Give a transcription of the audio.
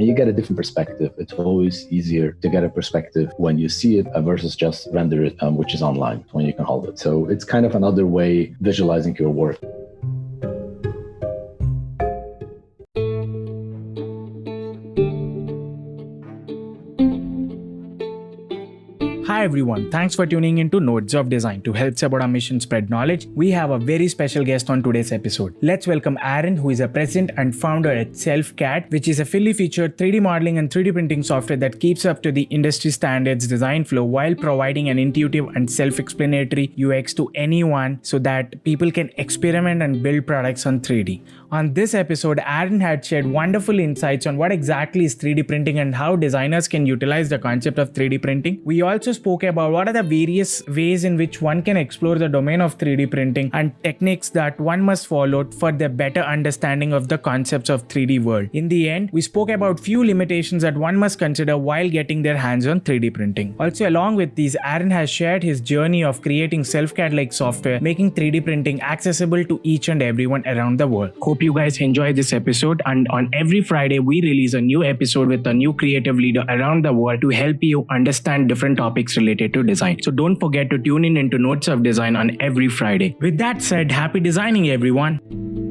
and you get a different perspective. It's always easier to get a perspective when you see it versus just render it, which is online when you can hold it. So it's kind of another way visualizing your work. Hi everyone, thanks for tuning into Nodes of Design. To help support our mission spread knowledge, we have a very special guest on today's episode. Let's welcome Aaron, who is a president and founder at SelfCAD, which is a fully featured 3D modeling and 3D printing software that keeps up to the industry standards design flow while providing an intuitive and self-explanatory UX to anyone so that people can experiment and build products on 3D. On this episode, Aaron had shared wonderful insights on what exactly is 3D printing and how designers can utilize the concept of 3D printing. We also spoke about what are the various ways in which one can explore the domain of 3D printing and techniques that one must follow for the better understanding of the concepts of 3D world. In the end, we spoke about few limitations that one must consider while getting their hands on 3D printing. Also, along with these, Aaron has shared his journey of creating SelfCAD-like software, making 3D printing accessible to each and everyone around the world. Hope you guys enjoy this episode, and on every Friday, we release a new episode with a new creative leader around the world to help you understand different topics related to design. So don't forget to tune in into Notes of Design on every Friday. With that said, happy designing everyone!